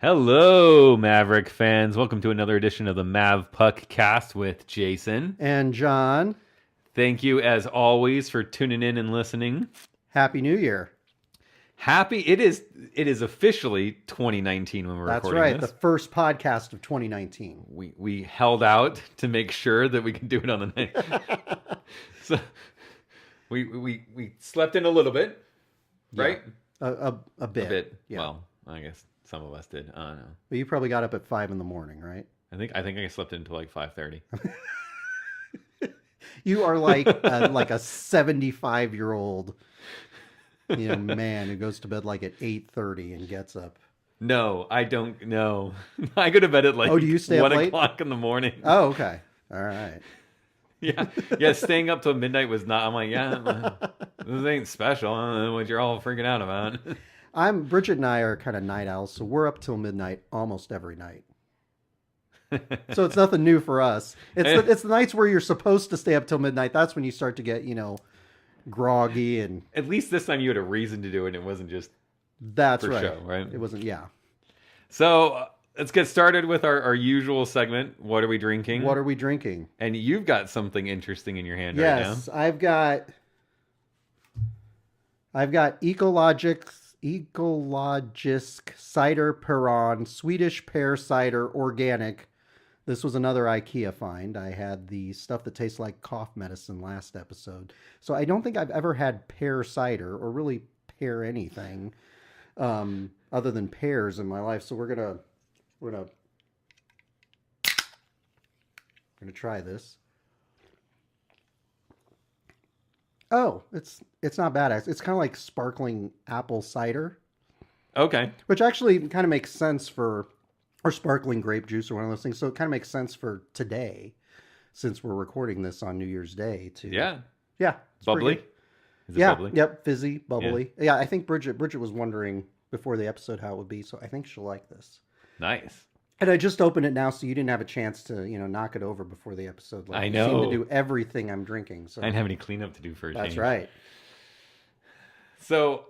Hello, Maverick fans. Welcome to another edition of the Mavpuckcast with Jason. And John. Thank you, as always, for tuning in and listening. Happy New Year. It is officially 2019 when we're That's recording right, this. the first podcast of 2019. We held out to make sure that we could do it on the night. So we slept in a little bit, right? A bit. A bit. Yeah. Well, I guess some of us did. I don't know. But you probably got up at 5 in the morning, right? I think I slept until like 5:30. You are like a 75-year-old man who goes to bed like at 8:30 and gets up. No, I don't know. I go to bed at like do you stay up 1 late? o'clock in the morning. Oh, okay. All right. Yeah. Staying up till midnight was not. I'm like, this ain't special. I don't know what you're all freaking out about. Bridget and I are kind of night owls, so we're up till midnight almost every night. So it's nothing new for us. It's the nights where you're supposed to stay up till midnight. That's when you start to get, groggy and. At least this time you had a reason to do it, and it wasn't just. That's for right. show, right? It wasn't. Yeah. So let's get started with our usual segment. What are we drinking? What are we drinking? And you've got something interesting in your hand right now. Yes, I've got Ecologisk Cider Perron Swedish Pear Cider Organic. This was another IKEA find. I had the stuff that tastes like cough medicine last episode. So I don't think I've ever had pear cider or really pear anything other than pears in my life. So we're gonna try this. Oh, it's not bad. It's kind of like sparkling apple cider. Okay. Which actually kind of makes sense or sparkling grape juice or one of those things. So it kind of makes sense for today, since we're recording this on New Year's Day too. Yeah. Yeah. Bubbly. Is it yeah. bubbly? Yep. Fizzy, bubbly. Yeah. I think Bridget was wondering before the episode how it would be, so I think she'll like this. Nice. And I just opened it now, so you didn't have a chance to, knock it over before the episode. I know. You seem to do everything I'm drinking. So I didn't have any cleanup to do for a change. That's right. So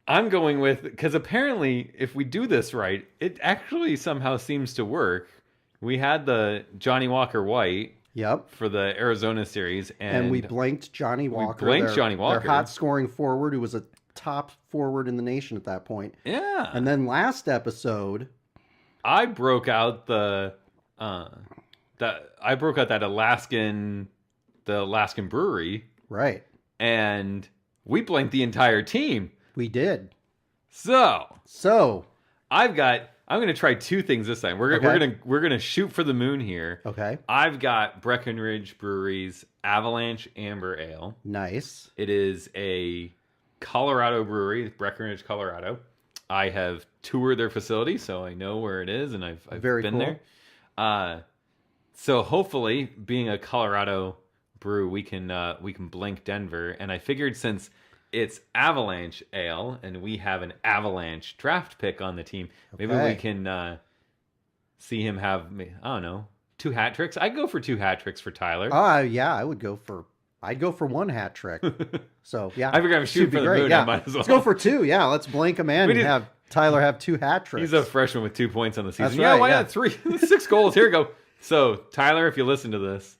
I'm going with, because apparently if we do this right, it actually somehow seems to work. We had the Johnny Walker White. Yep. For the Arizona series. And we blanked Johnny Walker. Johnny Walker. Their hot scoring forward, who was a top forward in the nation at that point. Yeah. And then last episode, I broke out that Alaskan brewery. Right. And we blanked the entire team. We did. So I'm going to try two things this time. We're going to shoot for the moon here. Okay. I've got Breckenridge Brewery's Avalanche Amber Ale. Nice. It is a Colorado brewery, Breckenridge, Colorado. I have toured their facility, so I know where it is, and I've Very been cool. there. So hopefully, being a Colorado brew, we can blink Denver. And I figured since it's Avalanche Ale, and we have an Avalanche draft pick on the team, maybe we can see him have, I don't know, 2 hat tricks. I'd go for 2 hat tricks for Tyler. Yeah, I'd go for 1 hat trick. So yeah, I figured I'm shooting for the moon. Yeah. I might as well. Let's go for 2. Yeah, let's blank him in and have Tyler have 2 hat tricks. He's a freshman with 2 points on the season. That's Yeah, right, why yeah. not 6 goals? Here we go. So Tyler, if you listen to this,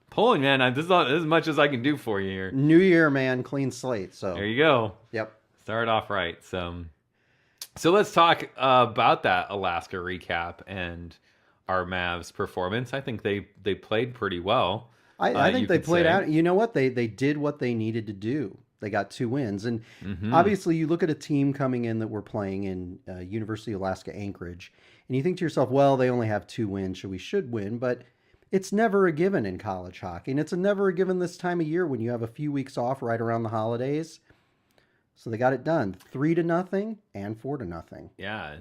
pulling, man, this is as much as I can do for you here. New Year, man, clean slate. So There you go. Yep. Start off right. So let's talk about that Alaska recap and our Mavs performance. I think they played pretty well. I think they played out. You know what? They did what they needed to do. They got 2 wins. And obviously you look at a team coming in that we're playing in University of Alaska Anchorage, and you think to yourself, well, they only have 2 wins, so we should win. But it's never a given in college hockey. And it's never a given this time of year when you have a few weeks off right around the holidays. So they got it done. 3-0 and 4-0. Yeah,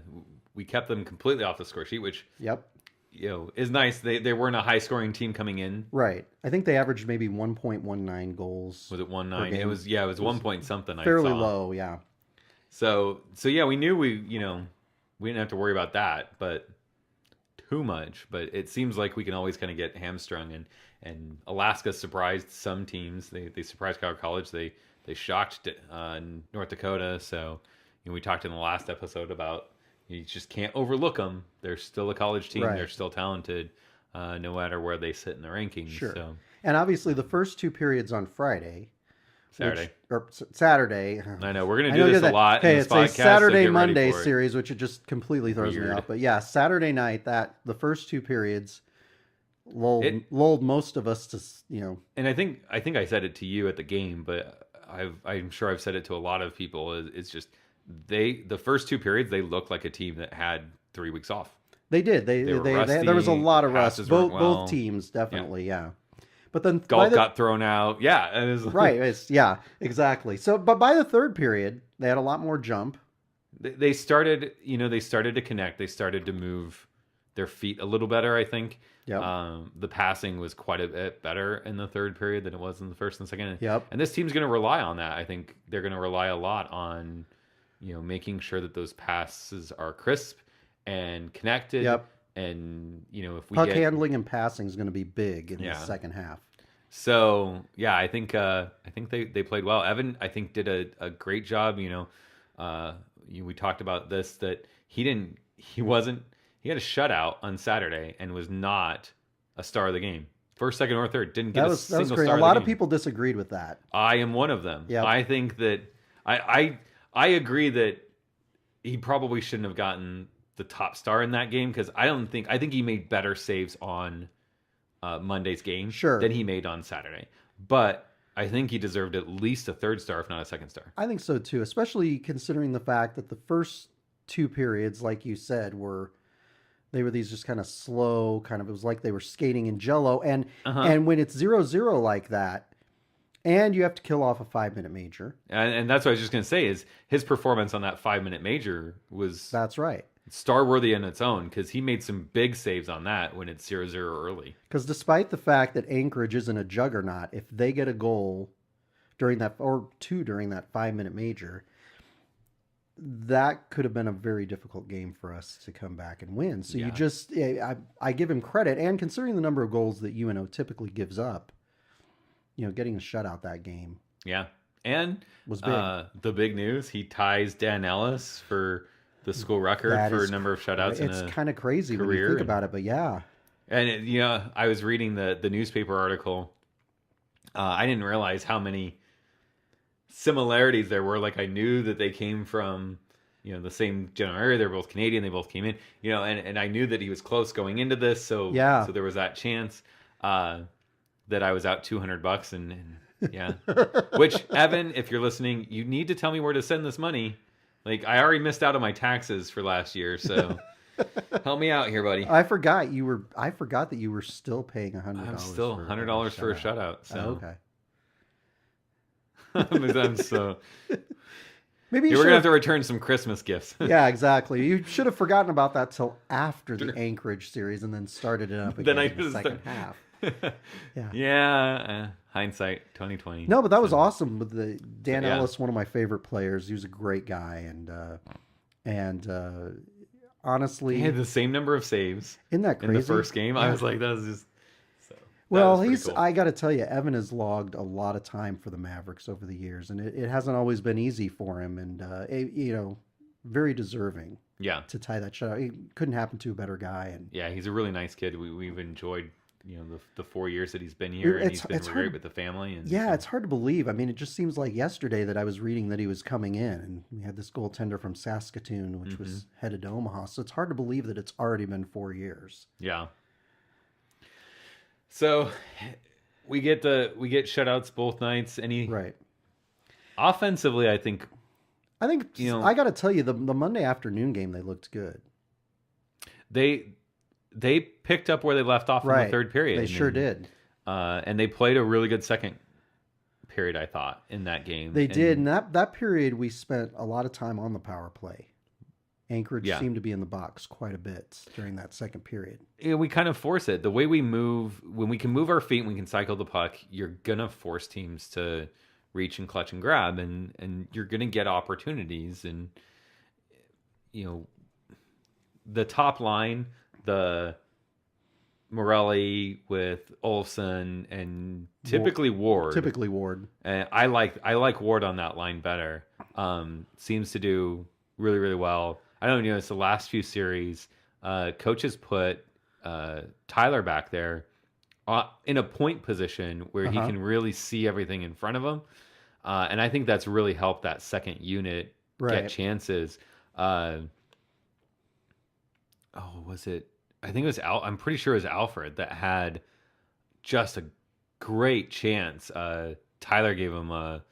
we kept them completely off the score sheet, which Yep. Is nice. They weren't a high scoring team coming in. Right. I think they averaged maybe 1.19 goals. Was it 1.9? It was 1 point something. Fairly I saw. low, yeah. So yeah, we knew we didn't have to worry about that, but too much. But it seems like we can always kind of get hamstrung, and Alaska surprised some teams. They surprised Colorado College. They shocked North Dakota. So we talked in the last episode about you just can't overlook them. They're still a college team. Right. They're still talented, no matter where they sit in the rankings. Sure. So. And obviously, the first 2 periods on Friday. Saturday. I know we're going to do this a lot. Okay, in it's this podcast, a Saturday so Monday series, which it just completely throws me off. But yeah, Saturday night, the first 2 periods lulled most of us to And I think I said it to you at the game, but I'm sure I've said it to a lot of people. It's just the first 2 periods they looked like a team that had 3 weeks off. They did. They there was a lot of rust. Both teams definitely, yeah. But then golf got thrown out. Yeah, it was right. Exactly. So, but by the 3rd period, they had a lot more jump. They started, they started to connect. They started to move their feet a little better, I think. Yep. The passing was quite a bit better in the 3rd period than it was in the 1st and 2nd. Yep. And this team's going to rely on that. I think they're going to rely a lot on, making sure that those passes are crisp and connected. Yep. And, if we puck handling and passing is going to be big in the second half. So yeah, I think they played well. Evan, I think, did a great job. We talked about this, that he had a shutout on Saturday and was not a star of the game. First, second, or third, didn't get a single star of the game. A lot of people disagreed with that. I am one of them. Yep. I think that I agree that he probably shouldn't have gotten the top star in that game, because I think he made better saves on Monday's game than he made on Saturday. But I think he deserved at least a 3rd star, if not a 2nd star. I think so too, especially considering the fact that the first 2 periods, like you said, were these just kind of slow, it was like they were skating in jello. And when it's 0-0 like that, and you have to kill off a 5-minute major. And that's what I was just going to say, is his performance on that 5-minute major was... That's right. Star-worthy in its own, because he made some big saves on that when it's 0-0 early. Because despite the fact that Anchorage isn't a juggernaut, if they get a goal during that, or 2 during that 5-minute major, that could have been a very difficult game for us to come back and win. So I give him credit, and considering the number of goals that UNO typically gives up, getting a shutout that game. Yeah. And was big. The big news, he ties Dan Ellis for the school record for a number of shutouts. It's kind of crazy when you think about it, but yeah. And I was reading the newspaper article. I didn't realize how many similarities there were. Like, I knew that they came from the same general area. They're both Canadian. They both came in. And I knew that he was close going into this. So So there was that chance that I was out $200 and yeah. Which, Evan, if you're listening, you need to tell me where to send this money. Like, I already missed out on my taxes for last year, so help me out here, buddy. I forgot that you were still paying $100. I'm still $100 for a shutout. So okay. I'm so maybe we're gonna have to return some Christmas gifts. Yeah, exactly. You should have forgotten about that till after the Anchorage series, and then started it up again in the second half. Yeah. Hindsight 2020. No, but that was awesome with the Dan Ellis, one of my favorite players. He was a great guy, and honestly, he had the same number of saves in the first game. I was like, that was just well, cool. I got to tell you, Evan has logged a lot of time for the Mavericks over the years, and it hasn't always been easy for him, and very deserving. Yeah, to tie that shutout, it couldn't happen to a better guy. And yeah, he's a really nice kid. We've enjoyed the 4 years that he's been here, and he's been great with the family. And it's hard to believe. I mean, it just seems like yesterday that I was reading that he was coming in, and we had this goaltender from Saskatoon, which was headed to Omaha. So it's hard to believe that it's already been 4 years. Yeah. So we get shutouts both nights. Right. Offensively, I think I got to tell you, the Monday afternoon game, they looked good. They picked up where they left off in the 3rd period. They sure did. And they played a really good second period, I thought, in that game. They did. And that period, we spent a lot of time on the power play. Anchorage seemed to be in the box quite a bit during that second period. Yeah, we kind of force it. The way we move, when we can move our feet and we can cycle the puck, you're going to force teams to reach and clutch and grab, and you're going to get opportunities. And, the top line, the Morelli with Olsen and typically Ward. And I like Ward on that line better. Seems to do really, really well. I don't know, it's the last few series. Coaches put Tyler back there in a point position where he can really see everything in front of him. And I think that's really helped that second unit get chances. Was it? I think it was I'm pretty sure it was Alfred that had just a great chance. Tyler gave him a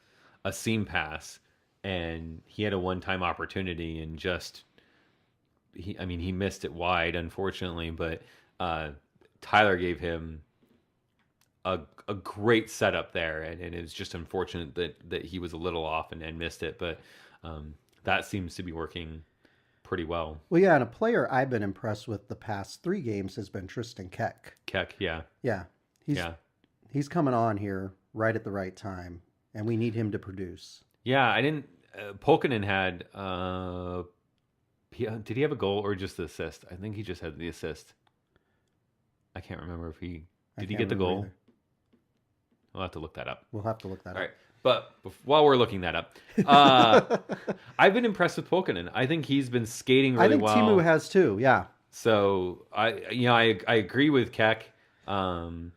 seam pass, and he had a one-time opportunity, and he missed it wide, unfortunately. But Tyler gave him a great setup there, and it was just unfortunate that he was a little off and missed it. But that seems to be working pretty well. Well, yeah, and a player I've been impressed with the past 3 games has been Tristan Keck. Keck, yeah. Yeah. He's coming on here right at the right time, and we need him to produce. Yeah, I didn't... Polkinen had... did he have a goal or just the assist? I think he just had the assist. I can't remember if he... Did he get the goal? Either. We'll have to look that up. We'll have to look that up. All right. But while we're looking that up, I've been impressed with Polkinen. I think he's been skating really well. I think Timu has too. Yeah. So I agree with Keck, but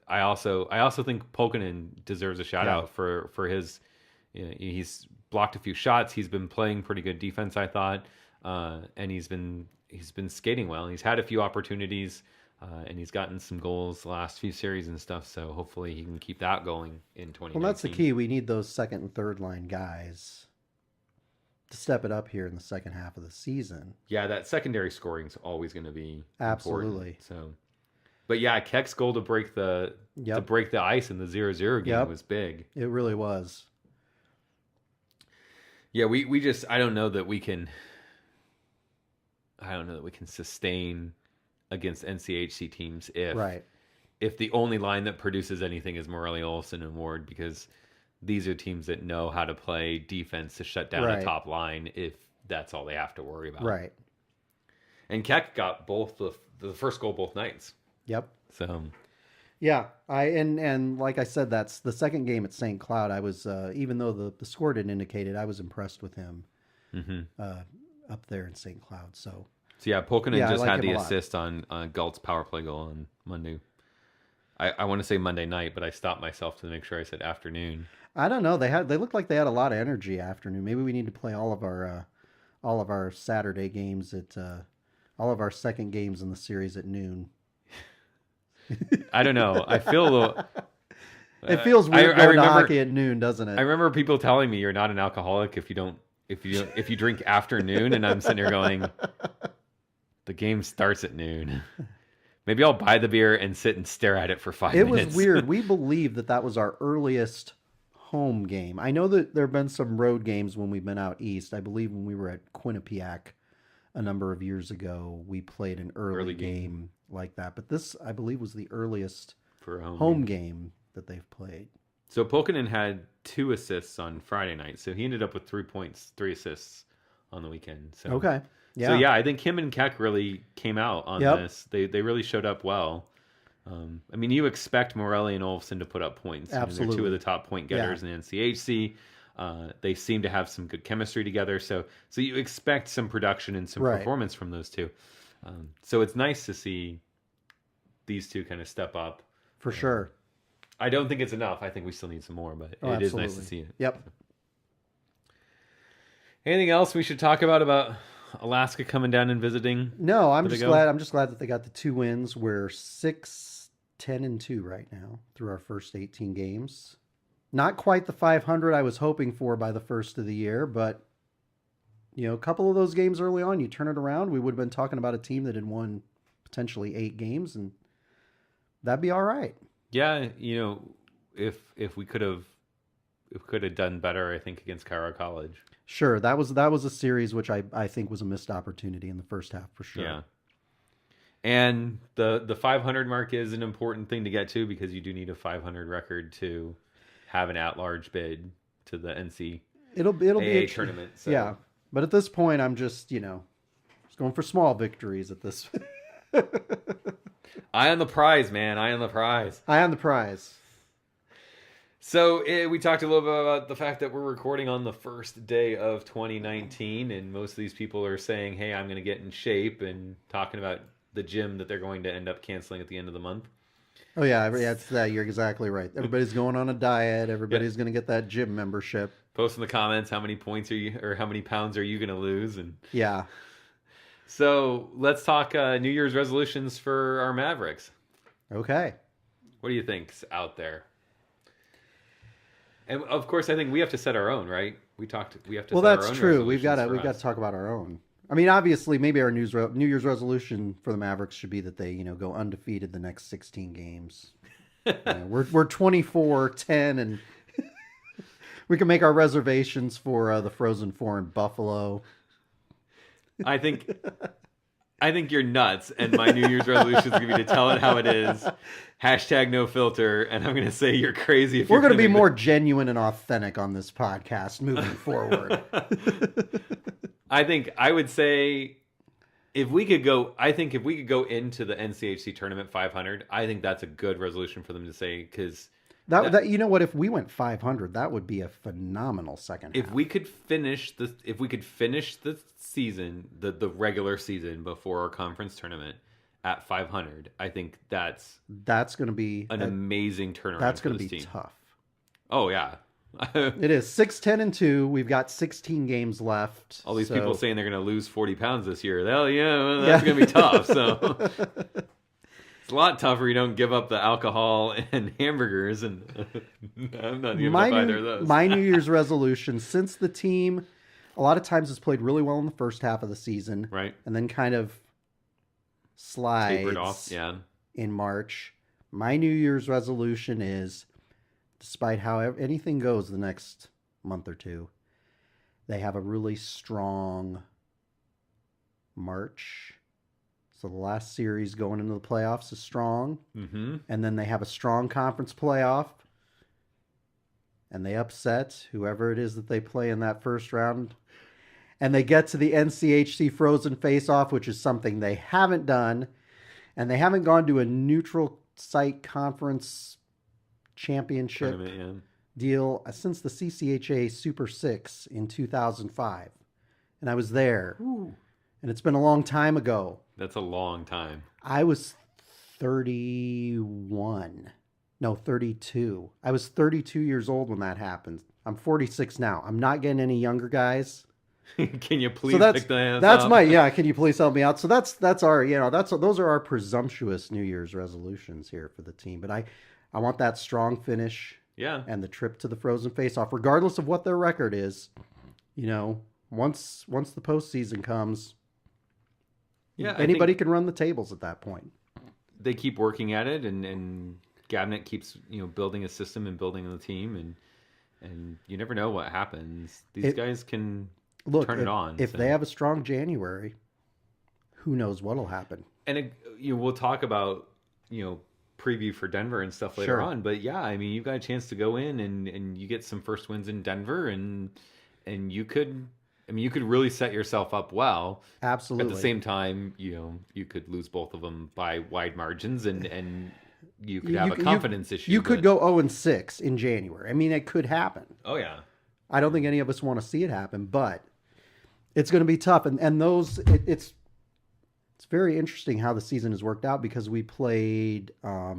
I also think Polkinen deserves a shout out for his. He's blocked a few shots. He's been playing pretty good defense, I thought, and he's been skating well. He's had a few opportunities. And he's gotten some goals the last few series and stuff, so hopefully he can keep that going in 2019. Well, that's the key. We need those second and third line guys to step it up here in the second half of the season. Yeah, that secondary scoring is always going to be absolutely important. So, but yeah, Keck's goal to break the ice in the 0-0 game was big. It really was. Yeah, we just I don't know that we can sustain against NCHC teams if the only line that produces anything is Morelli, Olsen, and Ward, because these are teams that know how to play defense to shut down a top line if that's all they have to worry about. Right. And Keck got both the first goal both nights. Yep. So yeah, and like I said, that's the second game at St. Cloud. I was even though the score didn't indicate it, I was impressed with him up there in St. Cloud. So yeah, Polkinen just had the assist on Galt's power play goal on Monday. I want to say Monday night, but I stopped myself to make sure I said afternoon. I don't know. They looked like they had a lot of energy afternoon. Maybe we need to play all of our Saturday games at all of our second games in the series at noon. I don't know. I feel a little. It feels weird going to hockey at noon, doesn't it? I remember people telling me you're not an alcoholic if you drink afternoon, and I'm sitting here going, the game starts at noon. Maybe I'll buy the beer and sit and stare at it for 5 minutes. It was weird. We believe that was our earliest home game. I know that there have been some road games when we've been out east. I believe when we were at Quinnipiac a number of years ago, we played an early game like that. But this, I believe, was the earliest for a home game that they've played. So Polkinen had 2 assists on Friday night. So he ended up with 3 points, 3 assists on the weekend. So okay. Yeah. So yeah, I think him and Keck really came out on this. They really showed up well. I mean, you expect Morelli and Olsen to put up points. Absolutely. I mean, they're 2 of the top point getters in NCHC. They seem to have some good chemistry together. So you expect some production and some performance from those 2. So it's nice to see these 2 kind of step up. For sure. I don't think it's enough. I think we still need some more, but it is nice to see it. Yep. Anything else we should talk about Alaska coming down and visiting? No, I'm just glad that they got the 2 wins. We're 6-10-2 right now through our first 18 games. Not quite the 500 I was hoping for by the first of the year, but a couple of those games early on, you turn it around, we would have been talking about a team that had won potentially 8 games, and that'd be all right. Yeah, if we could have done better, I think, against Cairo College. Sure, that was a series which I think was a missed opportunity in the first half for sure. Yeah. And the 500 mark is an important thing to get to, because you do need a 500 record to have an at-large bid to the NCAA it'll be a tournament. So. Yeah, but at this point, I'm just going for small victories at this. Eye on the prize, man. Eye on the prize. Eye on the prize. So we talked a little bit about the fact that we're recording on the first day of 2019, and most of these people are saying, "Hey, I'm going to get in shape," and talking about the gym that they're going to end up canceling at the end of the month. Oh yeah, it's that. You're exactly right. Everybody's going on a diet. Everybody's going to get that gym membership. Post in the comments how many points are you, or how many pounds are you going to lose? And yeah. So let's talk New Year's resolutions for our Mavericks. Okay. What do you think's out there? And of course, I think we have to set our own, right? We have to. Well, set that's our own true. We've got resolutions to talk about our own. I mean, obviously, maybe our New Year's resolution for the Mavericks should be that they, go undefeated the next 16 games. We're 24-10, and we can make our reservations for the Frozen Four in Buffalo. I think you're nuts, and my New Year's resolution is going to be to tell it how it is. #NoFilter, and I'm going to say you're crazy. If we're going to be more genuine and authentic on this podcast moving forward. I would say if we could go into the NCHC tournament 500, I think that's a good resolution for them to say, because that you know what, if we went 500, that would be a phenomenal second half. If we could finish the season, the regular season before our conference tournament at 500, I think that's going to be an amazing turnaround. That's going to be team. Tough. Oh yeah. It is 6-10-2. We've got 16 games left. All these people saying they're going to lose 40 pounds this year. That's going to be tough. So it's a lot tougher. You don't give up the alcohol and hamburgers, and I'm not giving up either of those. My New Year's resolution, since the team a lot of times has played really well in the first half of the season, right, and then kind of slides tapered off, in March. My New Year's resolution is, despite how anything goes the next month or two, they have a really strong March. So the last series going into the playoffs is strong. Mm-hmm. And then they have a strong conference playoff. And they upset whoever it is that they play in that first round. And they get to the NCHC Frozen Face-Off, which is something they haven't done. And they haven't gone to a neutral site conference championship deal since the CCHA Super 6 in 2005. And I was there. Ooh. And it's been a long time ago. That's a long time. I was 31. No, 32. I was 32 years old when that happened. I'm 46 now. I'm not getting any younger, guys. Can you please pick the hands That's up? can you please help me out? So that's our, those are our presumptuous New Year's resolutions here for the team. But I want that strong finish. Yeah. And the trip to the Frozen Face-Off, regardless of what their record is. Once the postseason comes, anybody can run the tables at that point. They keep working at it, and Gabnet keeps building a system and building the team, and you never know what happens. These guys can turn it on. If they have a strong January, who knows what'll happen. And we'll talk about preview for Denver and stuff later on, but you've got a chance to go in and you get some first wins in Denver, and you could really set yourself up well. Absolutely. At the same time, you could lose both of them by wide margins, and you could have a confidence issue. You could go 0-6 in January. It could happen. Oh yeah. I don't think any of us want to see it happen, but it's going to be tough. And those, it's very interesting how the season has worked out, because we played 4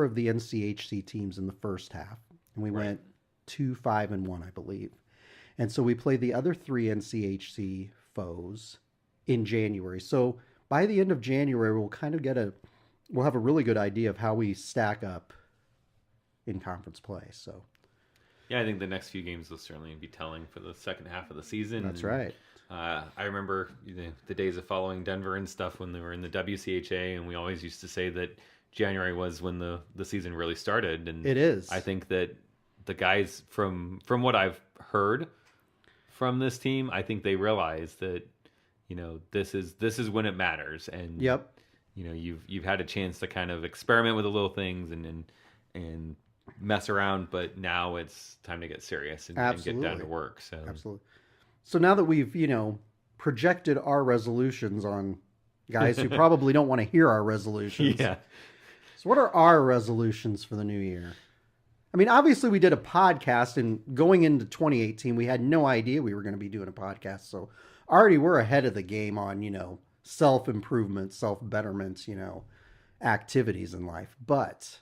of the NCHC teams in the first half, and we went 2-5-1, I believe. And so we played the other 3 NCHC foes in January. So by the end of January, we'll kind of we'll have a really good idea of how we stack up in conference play. So yeah, I think the next few games will certainly be telling for the second half of the season. That's right. I remember the days of following Denver and stuff when they were in the WCHA, and we always used to say that January was when the season really started. And it is. I think that the guys, from what I've heard from this team, I think they realize that this is when it matters, and you've had a chance to kind of experiment with the little things and mess around, but now it's time to get serious and get down to work. So absolutely. So now that we've projected our resolutions on guys who probably don't want to hear our resolutions, So what are our resolutions for the new year? I mean, obviously we did a podcast, and going into 2018, we had no idea we were going to be doing a podcast. So already we're ahead of the game on, self-improvement, self-betterment, activities in life. But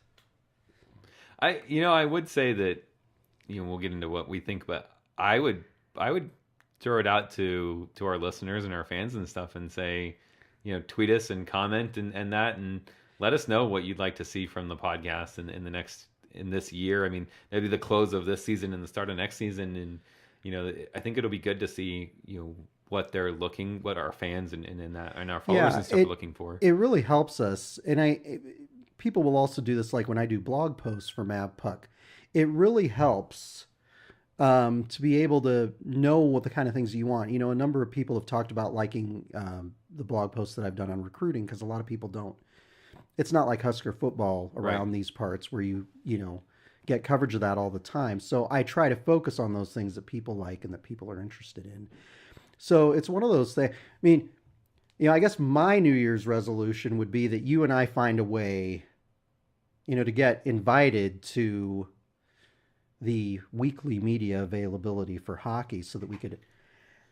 I would say that, we'll get into what we think, but I would throw it out to our listeners and our fans and stuff and say, tweet us and comment and that, and let us know what you'd like to see from the podcast in this year. I mean, maybe the close of this season and the start of next season. And, I think it'll be good to see, what our fans and our followers and stuff are looking for. It really helps us. And people will also do this, like when I do blog posts for Mavpuck. It really helps to be able to know what the kind of things you want. A number of people have talked about liking the blog posts that I've done on recruiting, because a lot of people don't. It's not like Husker football around these parts where you get coverage of that all the time. So I try to focus on those things that people like and that people are interested in. So it's one of those things. I mean, I guess my New Year's resolution would be that you and I find a way, to get invited to the weekly media availability for hockey so that we could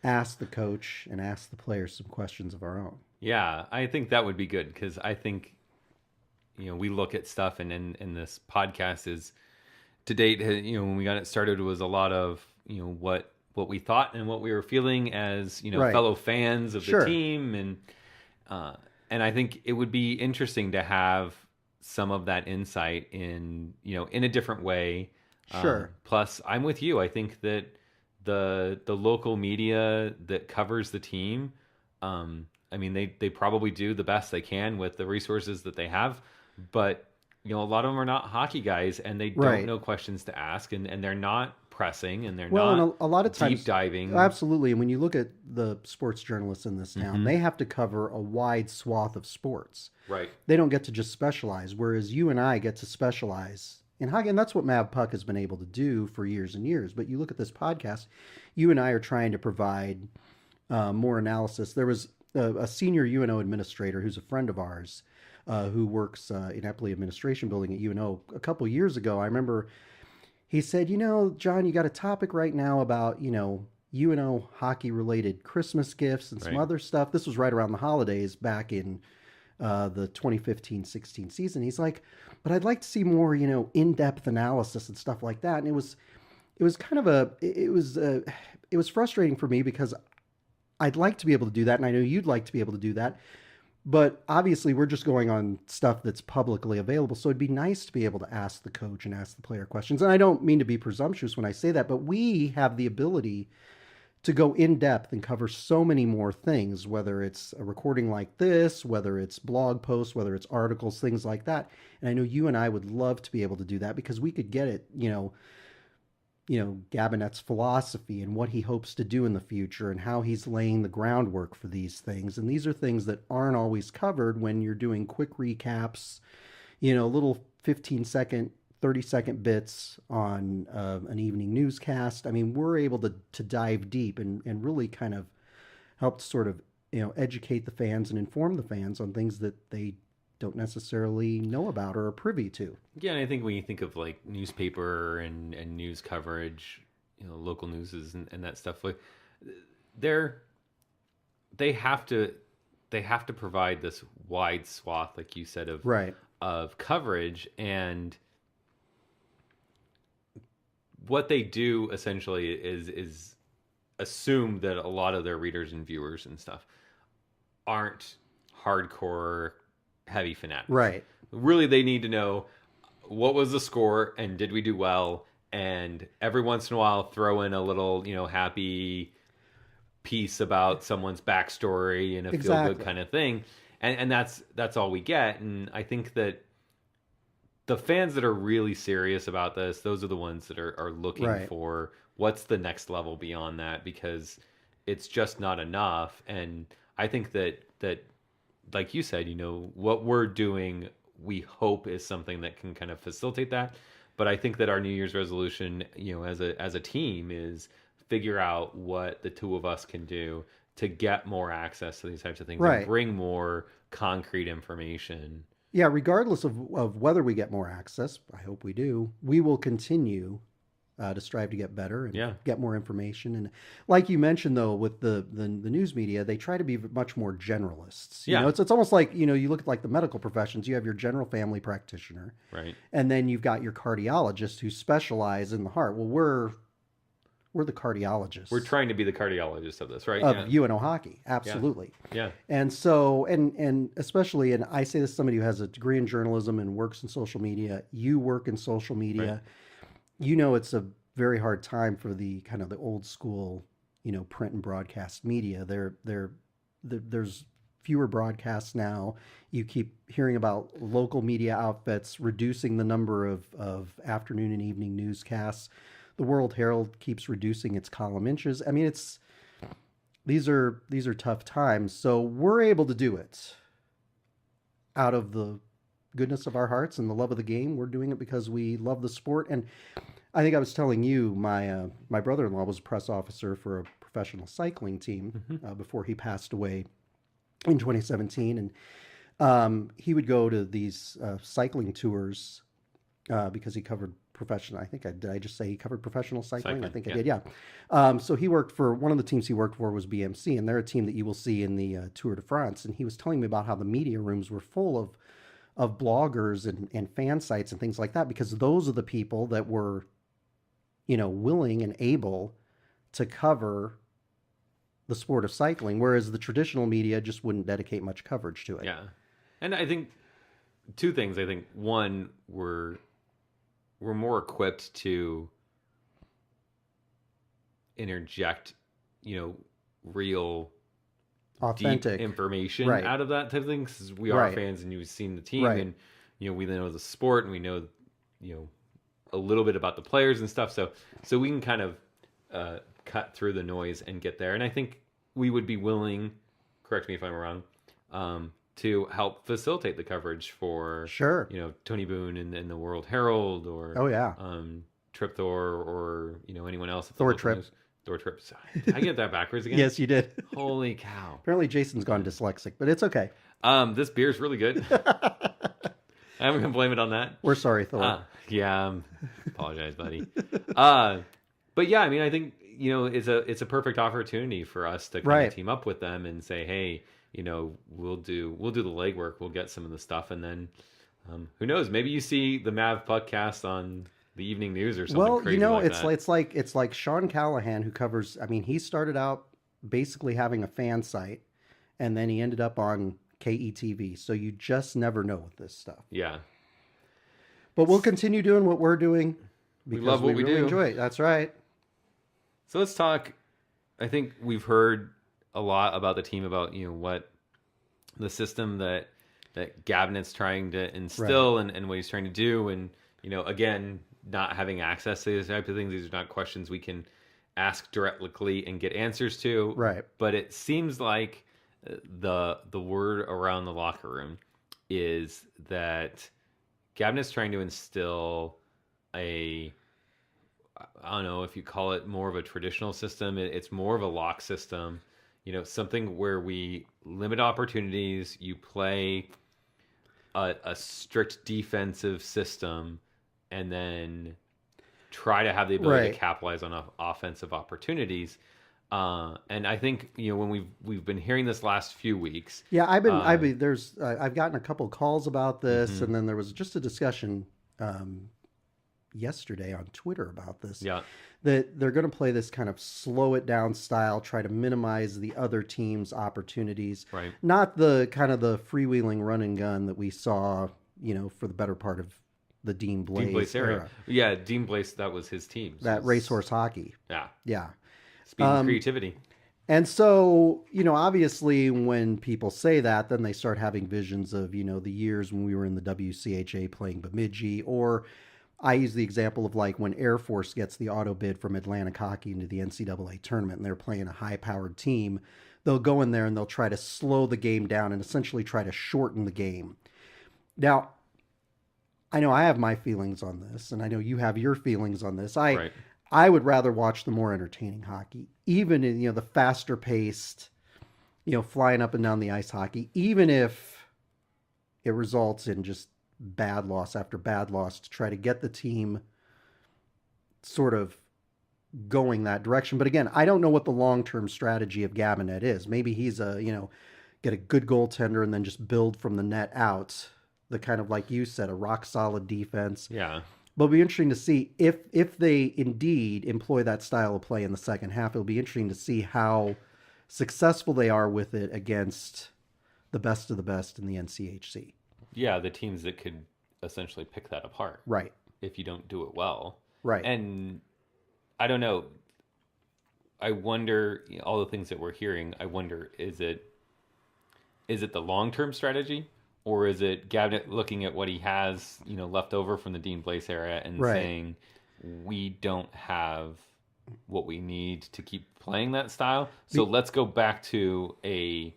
ask the coach and ask the players some questions of our own. Yeah, I think that would be good, because I think, we look at stuff and this podcast is, to date, when we got it started, it was a lot of, what we thought and what we were feeling as, fellow fans of the team. And I think it would be interesting to have some of that insight in a different way. Sure. Plus, I'm with you. I think that the local media that covers the team, I mean, they probably do the best they can with the resources that they have, but a lot of them are not hockey guys, and they don't know questions to ask, and they're not pressing, and they're not and a lot of times, deep diving. Absolutely. And when you look at the sports journalists in this town, they have to cover a wide swath of sports. Right. They don't get to just specialize, whereas you and I get to specialize in hockey, and that's what Mavpuck has been able to do for years and years. But you look at this podcast, you and I are trying to provide more analysis. There was a senior UNO administrator who's a friend of ours, who works in Epley Administration Building at UNO. A couple years ago, I remember he said, John, you got a topic right now about, UNO hockey-related Christmas gifts and some other stuff. This was right around the holidays back in the 2015-16 season. He's like, but I'd like to see more, in-depth analysis and stuff like that. And it was kind of it was frustrating for me, because I'd like to be able to do that, and I know you'd like to be able to do that. But obviously, we're just going on stuff that's publicly available. So it'd be nice to be able to ask the coach and ask the player questions. And I don't mean to be presumptuous when I say that, but we have the ability to go in depth and cover so many more things, whether it's a recording like this, whether it's blog posts, whether it's articles, things like that. And I know you and I would love to be able to do that, because we could get it, Gabinet's philosophy and what he hopes to do in the future and how he's laying the groundwork for these things. And these are things that aren't always covered when you're doing quick recaps, little 15-second, 30-second bits on an evening newscast. I mean, we're able to dive deep and really kind of help to sort of, educate the fans and inform the fans on things that they don't necessarily know about or are privy to. Yeah, and I think when you think of like newspaper and news coverage, local news and that stuff, like they have to provide this wide swath, like you said, of coverage. And what they do essentially is assume that a lot of their readers and viewers and stuff aren't hardcore heavy fanatics. Right. Really, they need to know what was the score and did we do well, and every once in a while throw in a little, happy piece about someone's backstory and a feel-good kind of thing. And that's all we get. And I think that the fans that are really serious about this, those are the ones that are looking for what's the next level beyond that, because it's just not enough. And I think that like you said, what we're doing, we hope is something that can kind of facilitate that. But I think that our New Year's resolution, as a team, is figure out what the two of us can do to get more access to these types of things and bring more concrete information. Yeah, regardless of whether we get more access, I hope we do, we will continue to strive to get better and Yeah. get more information. And like you mentioned, though, with the news media, they try to be much more generalists. You Yeah. know, it's almost like, you know, you look at like the medical professions, you have your general family practitioner, Right. and then you've got your cardiologist who specialize in the heart. Well, we're the cardiologists. We're trying to be the cardiologist of this, right? Of UNO hockey, absolutely. Yeah. And so, and especially, and I say this as somebody who has a degree in journalism and works in social media. You work in social media. Right. You know, it's a very hard time for the kind of the old school, you know, print and broadcast media. There's fewer broadcasts now. You keep hearing about local media outfits reducing the number of afternoon and evening newscasts. The World Herald keeps reducing its column inches. I mean, these are tough times. So we're able to do it out of the goodness of our hearts and the love of the game. We're doing it because we love the sport. And I think I was telling you, my brother-in-law was a press officer for a professional cycling team before he passed away in 2017, and he would go to these cycling tours because he covered professional. I think did I just say he covered professional cycling? I think I did. Yeah. So he worked for one of the teams he worked for was BMC, and they're a team that you will see in the Tour de France. And he was telling me about how the media rooms were full of bloggers and fan sites and things like that, because those are the people that were, you know, willing and able to cover the sport of cycling, whereas the traditional media just wouldn't dedicate much coverage to it. Yeah. And I think two things. I think one, we're more equipped to interject, you know, real authentic deep information right. out of that type of thing, because we are right. fans and you've seen the team right. and, you know, we know the sport and we know, you know, a little bit about the players and stuff. So we can kind of cut through the noise and get there. And I think we would be willing, correct me if I'm wrong, to help facilitate the coverage for, sure, you know, Tony Boone and the World Herald, or Trip Thor, or, you know, anyone else. Thor Trip. Thor Trip. Did I get that backwards again? Yes, you did. Holy cow. Apparently Jason's gone dyslexic, but it's okay. This beer's really good. I'm going to blame it on that. We're sorry, Thor. Yeah, apologize, buddy. But yeah, I mean, I think, you know, it's a perfect opportunity for us to kind of team up with them and say, hey, you know, we'll do the legwork, we'll get some of the stuff, and then who knows? Maybe you see the Mavpuckcast on the evening news or something. Well, crazy you know, like it's like Sean Callahan, who covers. I mean, he started out basically having a fan site, and then he ended up on KETV. So you just never know with this stuff. Yeah. But we'll continue doing what we're doing because we love what we really do. Enjoy it. That's right. So let's talk. I think we've heard a lot about the team, about, you know, what the system that Gabinet's trying to instill and what he's trying to do. And, you know, again, not having access to these types of things. These are not questions we can ask directly and get answers to. Right. But it seems like the word around the locker room is that Gabinet's trying to instill I don't know if you call it more of a traditional system. It's more of a lock system, you know, something where we limit opportunities. You play a strict defensive system and then try to have the ability to capitalize on offensive opportunities. And I think, you know, when we've been hearing this last few weeks. Yeah, I've gotten a couple calls about this, and then there was just a discussion yesterday on Twitter about this. Yeah. That they're going to play this kind of slow it down style, try to minimize the other team's opportunities. Right. Not the kind of the freewheeling run and gun that we saw, you know, for the better part of the Dean Blaze era. Yeah, Dean Blaze, that was his team. So that racehorse hockey. Yeah. Yeah. Speed and creativity. And so, you know, obviously when people say that, then they start having visions of, you know, the years when we were in the WCHA playing Bemidji, or I use the example of like when Air Force gets the auto bid from Atlantic Hockey into the NCAA tournament and they're playing a high-powered team. They'll go in there and they'll try to slow the game down and essentially try to shorten the game. Now, I know I have my feelings on this, and I know you have your feelings on this. I would rather watch the more entertaining hockey, even in, you know, the faster paced, you know, flying up and down the ice hockey, even if it results in just bad loss after bad loss to try to get the team sort of going that direction. But again, I don't know what the long-term strategy of Gabinet is. Maybe he's get a good goaltender and then just build from the net out. The kind of, like you said, a rock solid defense. Yeah. But it'll be interesting to see if they indeed employ that style of play in the second half. It'll be interesting to see how successful they are with it against the best of the best in the NCHC. Yeah, the teams that could essentially pick that apart. Right. If you don't do it well. Right. And I don't know. I wonder, all the things that we're hearing, I wonder, is it the long-term strategy? Or is it Gabinet looking at what he has, left over from the Dean Blaise era and saying, we don't have what we need to keep playing that style, so let's go back to a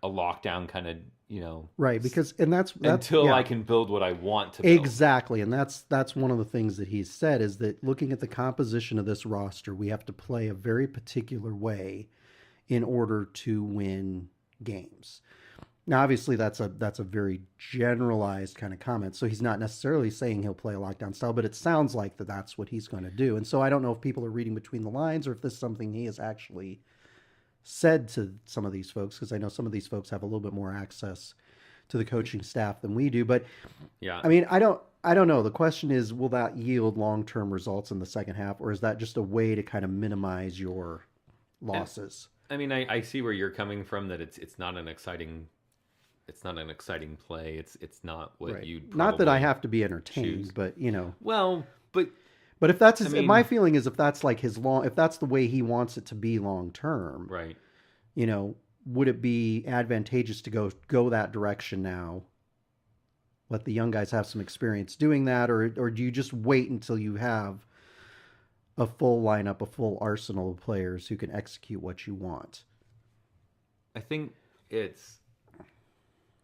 lockdown kind of, right, because that's until I can build what I want to build. Exactly, and that's one of the things that he's said, is that looking at the composition of this roster, we have to play a very particular way in order to win games. Now, obviously, that's a very generalized kind of comment. So he's not necessarily saying he'll play a lockdown style, but it sounds like that's what he's going to do. And so I don't know if people are reading between the lines or if this is something he has actually said to some of these folks, because I know some of these folks have a little bit more access to the coaching staff than we do. But yeah, I mean, I don't know. The question is, will that yield long-term results in the second half, or is that just a way to kind of minimize your losses? I mean, I see where you're coming from, that it's not an exciting. It's not an exciting play. It's not what you'd probably not that I have to be entertained, choose. But Well, but if that's his, my feeling is, if that's like if that's the way he wants it to be long term, right? Would it be advantageous to go that direction now? Let the young guys have some experience doing that, or do you just wait until you have a full lineup, a full arsenal of players who can execute what you want? I think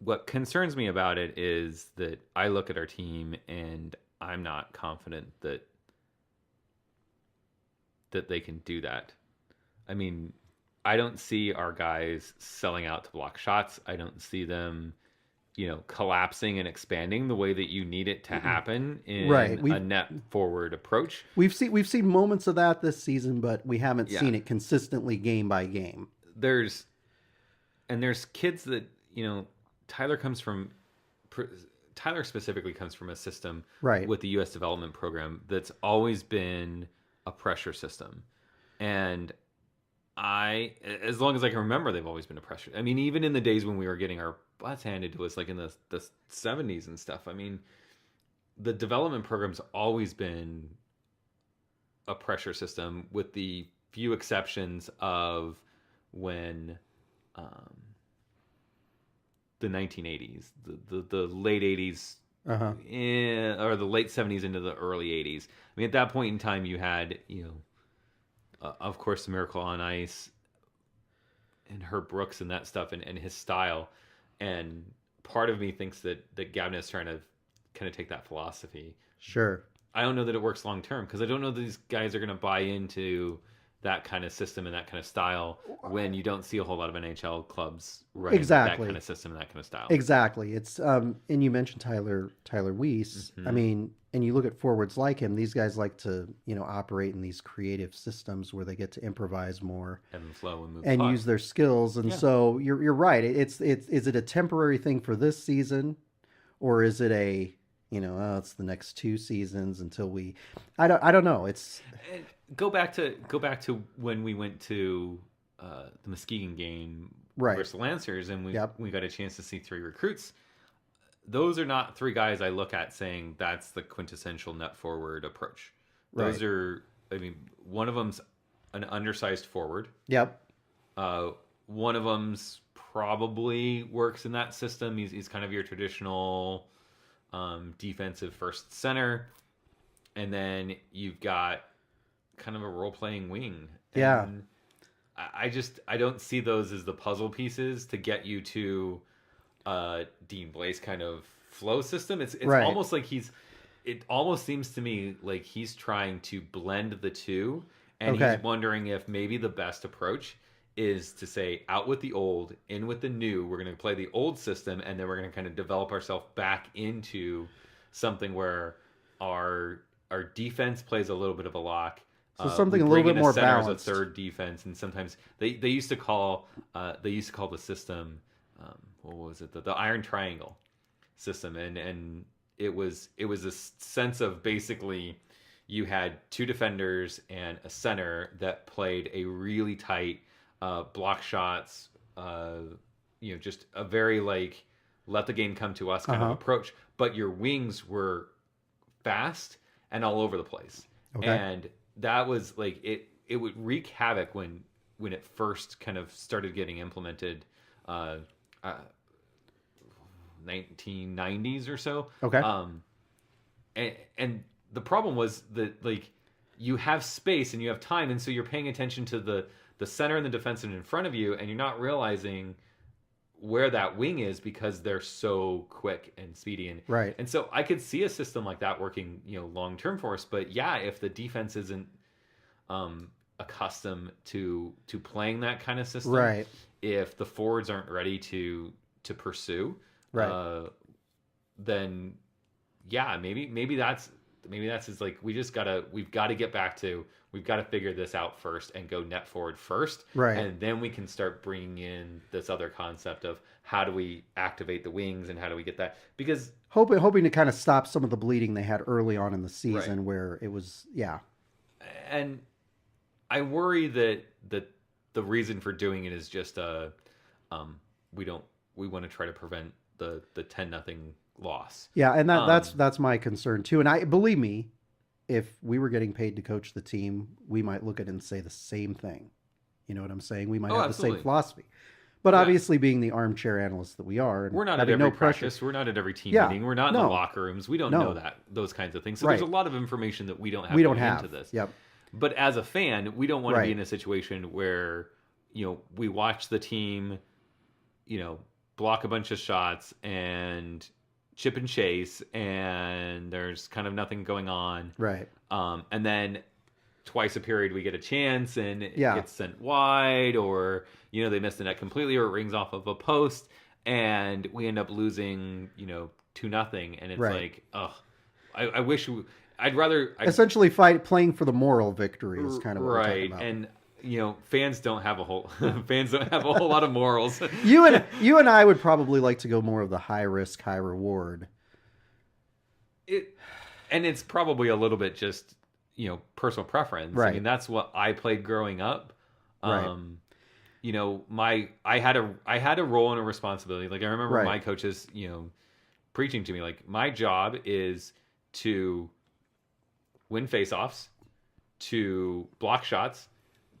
what concerns me about it is that I look at our team and I'm not confident that they can do that. I mean, I don't see our guys selling out to block shots. I don't see them, collapsing and expanding the way that you need it to happen in a net forward approach. We've seen moments of that this season, but we haven't seen it consistently game by game. There's kids that, Tyler specifically comes from a system with the U.S. development program that's always been a pressure system. And as long as I can remember, they've always been a pressure. I mean, even in the days when we were getting our butts handed to us, like in the 70s and stuff, I mean, the development program's always been a pressure system, with the few exceptions of when... the 1980s, the late 80s, or the late 70s into the early 80s. I mean, at that point in time, you had, of course, the Miracle on Ice and Herb Brooks and that stuff, and his style. And part of me thinks that Gabinet is trying to kind of take that philosophy. Sure. I don't know that it works long term, because I don't know that these guys are going to buy into that kind of system and that kind of style when you don't see a whole lot of NHL clubs running that kind of system and that kind of style. Exactly. It's and you mentioned Tyler Weiss. I mean, and you look at forwards like him, these guys like to, operate in these creative systems where they get to improvise more, ebb and flow, and move and use their skills. And so you're right. Is it a temporary thing for this season, or is it a it's the next 2 seasons until we? I don't know. It's go back to when we went to the Muskegon game versus the Lancers, and we got a chance to see 3 recruits. Those are not 3 guys I look at saying that's the quintessential net forward approach. Those are, I mean, one of them's an undersized forward. Yep. One of them's probably works in that system. He's kind of your traditional defensive first center, and then you've got kind of a role-playing wing. And I don't see those as the puzzle pieces to get you to Dean Blaise kind of flow system. It's almost like it almost seems to me like he's trying to blend the two, and he's wondering if maybe the best approach is to say out with the old, in with the new. We're going to play the old system, and then we're going to kind of develop ourselves back into something where our defense plays a little bit of a lock. So something a little bit more balanced. As a third defense, and sometimes they used to call the system what was it, the Iron Triangle system, and it was a sense of basically you had two defenders and a center that played a really tight block shots, just a very like let the game come to us kind of approach, but your wings were fast and all over the place. Okay. And that was like it would wreak havoc when it first kind of started getting implemented 1990s or so. Okay. And the problem was that like you have space and you have time, and so you're paying attention to the center and the defenseman in front of you, and you're not realizing where that wing is because they're so quick and speedy. And right. And so I could see a system like that working, long term for us. But yeah, if the defense isn't accustomed to playing that kind of system, right. If the forwards aren't ready to pursue, right. Then yeah, maybe that's is like we've got to get back to, we've got to figure this out first and go net forward first, right? And then we can start bringing in this other concept of how do we activate the wings and how do we get that, because hoping to kind of stop some of the bleeding they had early on in the season, right, where it was And I worry that the reason for doing it is just we want to try to prevent the 10-0 loss. Yeah, and that's my concern too. And I believe me, if we were getting paid to coach the team, we might look at it and say the same thing. You know what I'm saying? We might have absolutely the same philosophy. But obviously, being the armchair analysts that we are, and we're not at every practice, we're not at every team meeting, we're not in the locker rooms, we don't know those kinds of things. So there's a lot of information that we don't have into this. Yep. But as a fan, we don't want to be in a situation where we watch the team, block a bunch of shots and chip and chase, and there's kind of nothing going on. Right. And then twice a period we get a chance and it gets sent wide, or, they miss the net completely, or it rings off of a post and we end up losing, 2-0. And it's like, I wish I'd rather essentially playing for the moral victory is kind of what we're talking about. And fans don't have a whole lot of morals. You and I would probably like to go more of the high risk, high reward. It's probably a little bit just personal preference. Right. I mean, that's what I played growing up. Right. I had a role and a responsibility. Like I remember my coaches, preaching to me like my job is to win faceoffs, to block shots,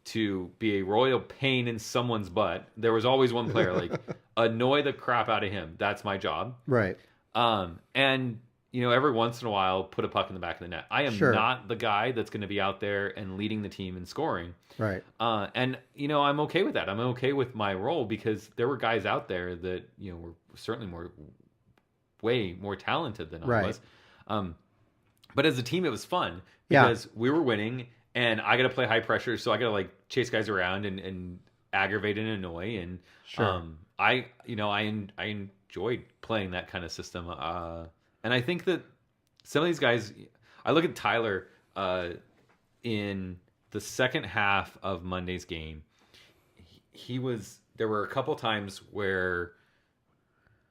to be a royal pain in someone's butt. There was always one player, like annoy the crap out of him. That's my job. Right. And every once in a while, put a puck in the back of the net. I am not the guy that's going to be out there and leading the team in scoring. Right. And I'm okay with that. I'm okay with my role because there were guys out there that were certainly way more talented than I was. But as a team, it was fun because we were winning. And I got to play high pressure, so I got to like chase guys around and aggravate and annoy. And I enjoyed playing that kind of system. And I think that some of these guys, I look at Tyler in the second half of Monday's game. There were a couple times where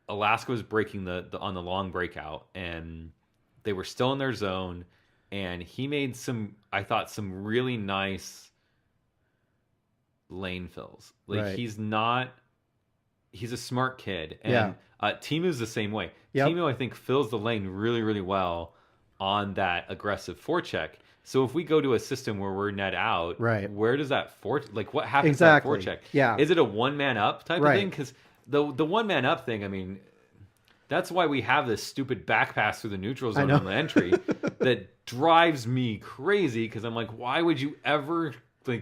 Alaska was breaking on the long breakout, and they were still in their zone. And he made some really nice lane fills. Like he's a smart kid. And Timu's the same way. Yep. Timu, I think, fills the lane really, really well on that aggressive forecheck. So if we go to a system where we're net out, where does that what happens to that forecheck? Yeah. Is it a one man up type of thing? Because the one man up thing, I mean, that's why we have this stupid back pass through the neutral zone on the entry that drives me crazy, because I'm like, why would you ever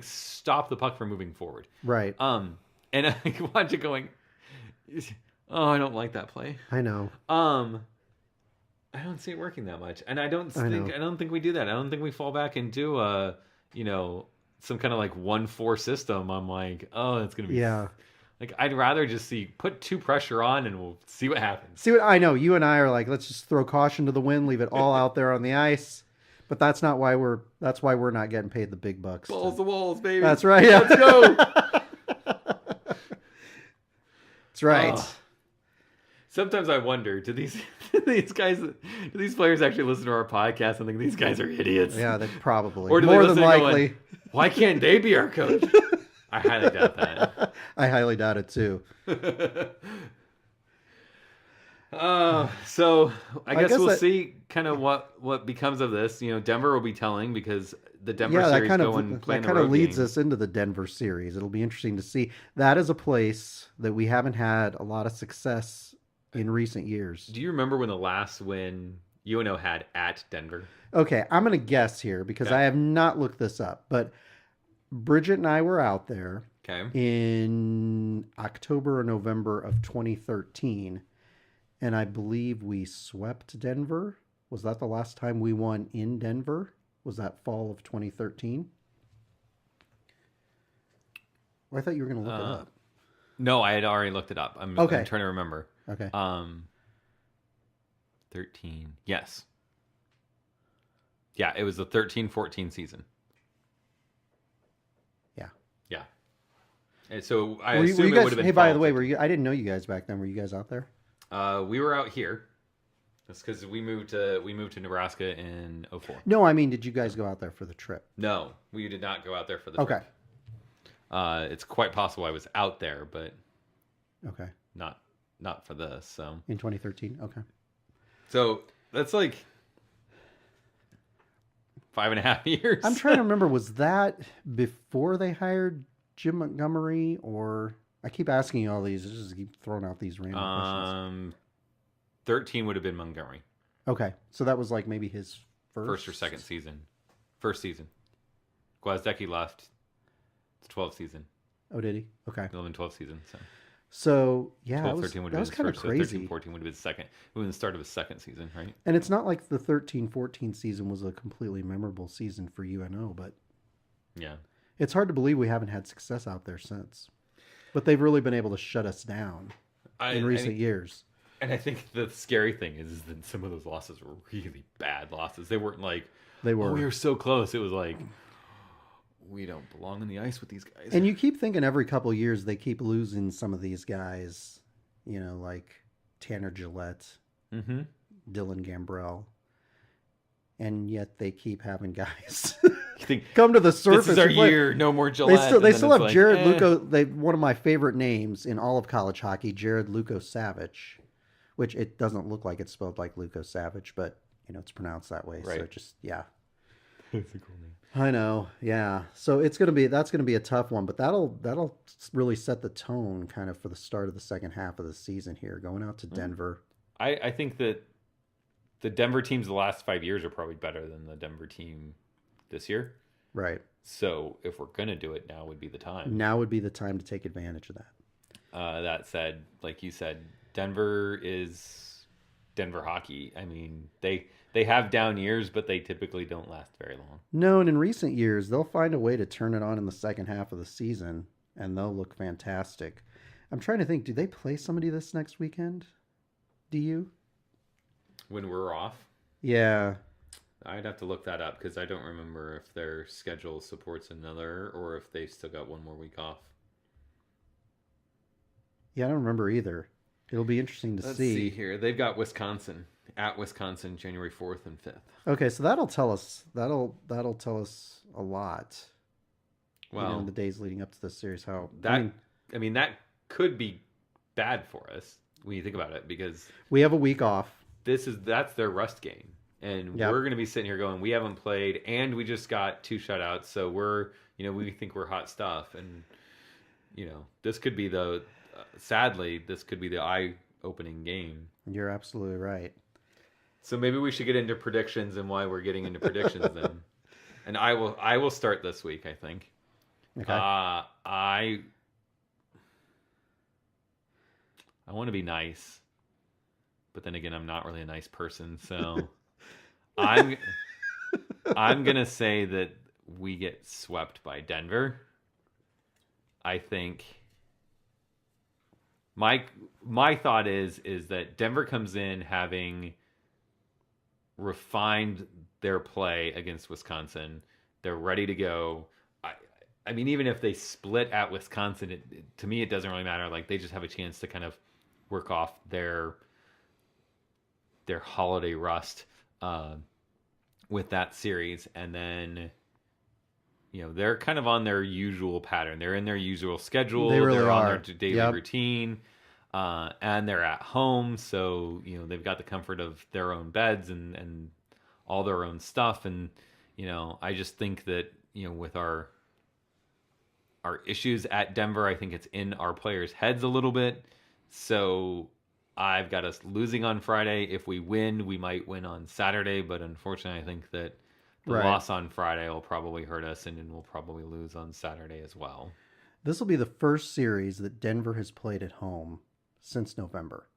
stop the puck from moving forward? Right. And I watch it going, I don't like that play. I know. I don't see it working that much, and I don't think we do that. I don't think we fall back and do some kind of like 1-4 system, I'm like, oh, it's gonna be like I'd rather just put 2 pressure on and we'll see what happens. See what I know. You and I are like, let's just throw caution to the wind, leave it all out there on the ice. But that's why we're not getting paid the big bucks. Balls to walls, baby. That's right. Yeah. Let's go. That's right. Sometimes I wonder, do these players actually listen to our podcast and think these guys are idiots? Yeah, they probably. Or do more they than likely. Going, why can't they be our coach? I highly doubt that. I highly doubt it too. So I guess we'll see kind of what becomes of this. You know, Denver will be telling because the Denver series that kind of leads us into the Denver series. It'll be interesting to see. That is a place that we haven't had a lot of success in recent years. Do you remember when the last win UNO had at Denver? Okay, I'm going to guess here because I have not looked this up, but Bridget and I were out there in October or November of 2013, and I believe we swept Denver. Was that the last time we won in Denver? Was that fall of 2013? Well, I thought you were going to look it up. No, I had already looked it up. I'm trying to remember. Okay. 13. Yes. Yeah, it was the 13-14 season. Yeah. Yeah. And so I assume it would have been. Hey, by the way, I didn't know you guys back then. Were you guys out there? We were out here. That's because we moved to Nebraska in 2004. No, I mean, did you guys go out there for the trip? No, we did not go out there for the trip. Okay. It's quite possible I was out there, but not for this. So in 2013, okay. So that's like 5.5 years. I'm trying to remember. Was that before they hired Jim Montgomery, or I keep asking you all these. I just keep throwing out these random questions. 13 would have been Montgomery. Okay, so that was like maybe his first or second season. First season. Gwiazdecki left. It's 12th season. Oh, did he? Okay. 11-12 season. So yeah, 12-13 that was kind of crazy. So 13-14 would have been his second. It would have been the start of his second season, right? And it's not like the 13-14 season was a completely memorable season for UNO, but yeah, it's hard to believe we haven't had success out there since. But they've really been able to shut us down in recent years. And I think the scary thing is that some of those losses were really bad losses. They weren't like, we were so close. It was like, we don't belong on the ice with these guys. And you keep thinking every couple of years they keep losing some of these guys, you know, like Tanner Gillette, Dylan Gambrell. And yet they keep having guys come to the surface. This is our year. No more Gillette. They still have Jared Luco. One of my favorite names in all of college hockey, Jared Luco Savage, which it doesn't look like it's spelled like Luco Savage, but you know it's pronounced that way. Right. So just That's a cool name. I know. Yeah. So that's gonna be a tough one, but that'll really set the tone kind of for the start of the second half of the season here, going out to Denver. I think that the Denver teams the last 5 years are probably better than the Denver team this year. Right. So if we're going to do it, now would be the time. Now would be the time to take advantage of that. That said, like you said, Denver is Denver hockey. I mean, they have down years, but they typically don't last very long. No, and in recent years, they'll find a way to turn it on in the second half of the season, and they'll look fantastic. I'm trying to think, do they play somebody this next weekend? Do you? When we're off? Yeah. I'd have to look that up because I don't remember if their schedule supports another or if they still got one more week off. Yeah, I don't remember either. It'll be interesting to see. Let's see here. They've got Wisconsin at Wisconsin, January 4th and 5th. Okay, so that'll tell us tell us a lot. Well, in the days leading up to this series, that could be bad for us when you think about it because we have a week off. That's their rust game. And we're going to be sitting here going, we haven't played and we just got 2 shutouts. So we think we're hot stuff. And, this could be sadly, this could be the eye-opening game. You're absolutely right. So maybe we should get into predictions and why we're getting into predictions then. And I will start this week, I think. Okay. I want to be nice. But then again, I'm not really a nice person, so I'm gonna say that we get swept by Denver. I think my thought is that Denver comes in having refined their play against Wisconsin. They're ready to go. I mean, even if they split at Wisconsin, to me, it doesn't really matter. Like, they just have a chance to kind of work off their holiday rust with that series. And then, they're kind of on their usual pattern. They're in their usual schedule. They really they're are. on their daily routine. And they're at home. So, they've got the comfort of their own beds and all their own stuff. And, I just think that, with our issues at Denver, I think it's in our players' heads a little bit. So I've got us losing on Friday. If we win, we might win on Saturday. But unfortunately, I think that the loss on Friday will probably hurt us, and then we'll probably lose on Saturday as well. This will be the first series that Denver has played at home since November.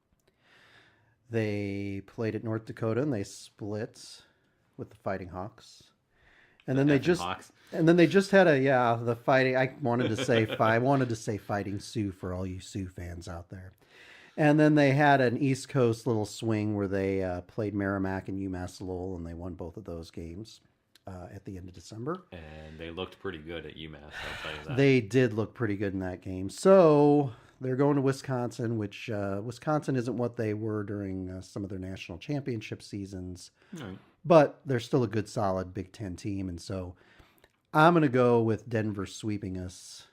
They played at North Dakota, and they split with the Fighting Hawks. And then they just had the fighting. I wanted to say Fighting Sioux for all you Sioux fans out there. And then they had an East Coast little swing where they played Merrimack and UMass Lowell, and they won both of those games at the end of December. And they looked pretty good at UMass, I'll tell you that. They did look pretty good in that game. So they're going to Wisconsin, which Wisconsin isn't what they were during some of their national championship seasons. Right. But they're still a good, solid Big Ten team. And so I'm going to go with Denver sweeping us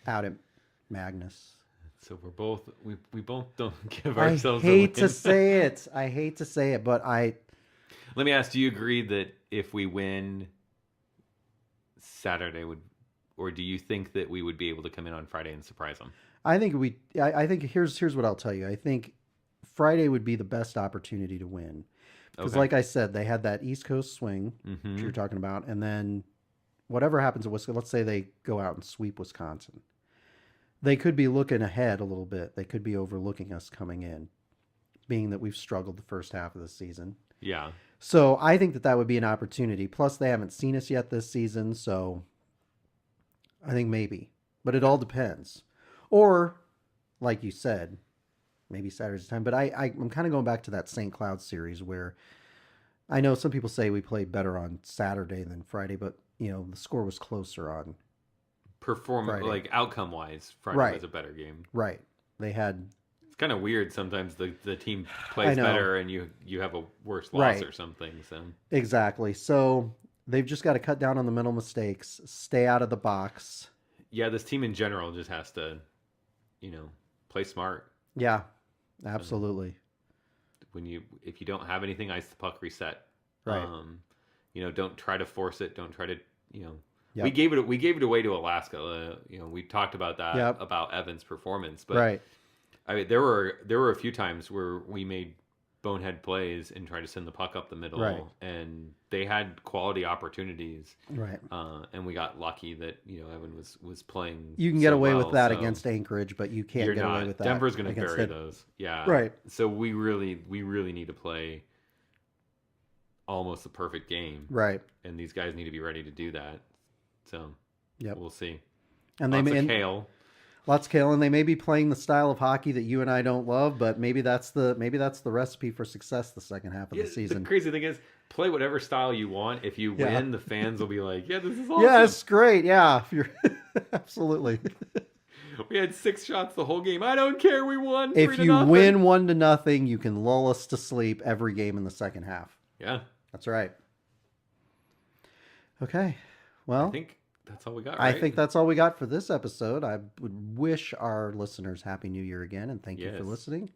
out at Magnus. So we both don't give ourselves I hate to say it, but Let me ask, do you agree that if we win Saturday, or do you think that we would be able to come in on Friday and surprise them? I think here's what I'll tell you. I think Friday would be the best opportunity to win. Because like I said, they had that East Coast swing, which you're talking about, and then whatever happens at Wisconsin, let's say they go out and sweep Wisconsin. They could be looking ahead a little bit. They could be overlooking us coming in, being that we've struggled the first half of the season. Yeah. So I think that would be an opportunity. Plus, they haven't seen us yet this season, so I think maybe. But it all depends. Or, like you said, maybe Saturday's time. But I'm kind of going back to that St. Cloud series where I know some people say we played better on Saturday than Friday, but, the score was closer on Friday. Like outcome-wise, Friday was a better game. Right. They had... It's kind of weird sometimes the team plays better and you have a worse loss or something. So exactly. So they've just got to cut down on the mental mistakes, stay out of the box. Yeah, this team in general just has to, play smart. Yeah, absolutely. If you don't have anything, ice the puck, reset. Right. Don't try to force it. Don't try to, Yep. We gave it away to Alaska. We talked about that about Evan's performance, but I mean, there were a few times where we made bonehead plays and tried to send the puck up the middle, and they had quality opportunities. Right. And we got lucky that Evan was playing. You can get away with that against Anchorage, but you can't get away with that. Denver's going to bury those. Yeah. Right. So we really need to play almost the perfect game. Right. And these guys need to be ready to do that. So we'll see. And lots of kale. Lots of kale, and they may be playing the style of hockey that you and I don't love, but maybe that's the recipe for success the second half of the season. The crazy thing is, play whatever style you want. If you win, the fans will be like, "Yeah, this is awesome." Yeah, it's great. Yeah, absolutely. We had 6 shots the whole game. I don't care. We won. If you win 1-0, you can lull us to sleep every game in the second half. Yeah, that's right. Okay, well, I think that's all we got, right? I think that's all we got for this episode. I would wish our listeners Happy New Year again, and thank you for listening.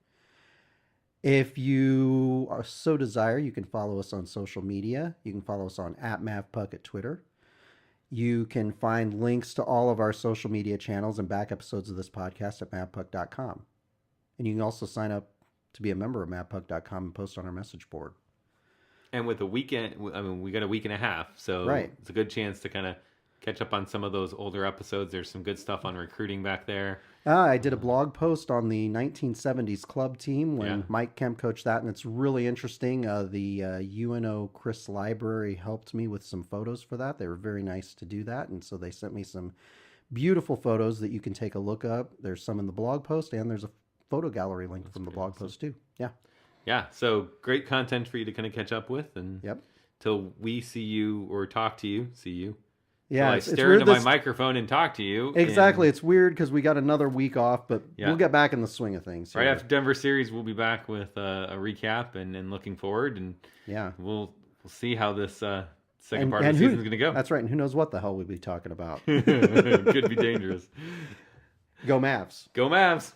If you are so desire, you can follow us on social media. You can follow us on @Mavpuck at Twitter. You can find links to all of our social media channels and back episodes of this podcast at Mavpuck.com. And you can also sign up to be a member of Mavpuck.com and post on our message board. And with a weekend, I mean, we got a week and a half, so it's a good chance to kind of catch up on some of those older episodes. There's some good stuff on recruiting back there. I did a blog post on the 1970s club team when Mike Kemp coached that, and it's really interesting. The UNO Chris Library helped me with some photos for that. They were very nice to do that, and so they sent me some beautiful photos that you can take a look up. There's some in the blog post, and there's a photo gallery link from the blog post too. Yeah, so great content for you to kind of catch up with, and till we see you or talk to you, Yeah, I stare into my microphone and talk to you. Exactly. It's weird because we got another week off, but we'll get back in the swing of things. Right after Denver series, we'll be back with a recap and looking forward. And we'll see how this second part of the season is going to go. That's right. And who knows what the hell we'll be talking about. Could be dangerous. Go Mavs. Go Mavs.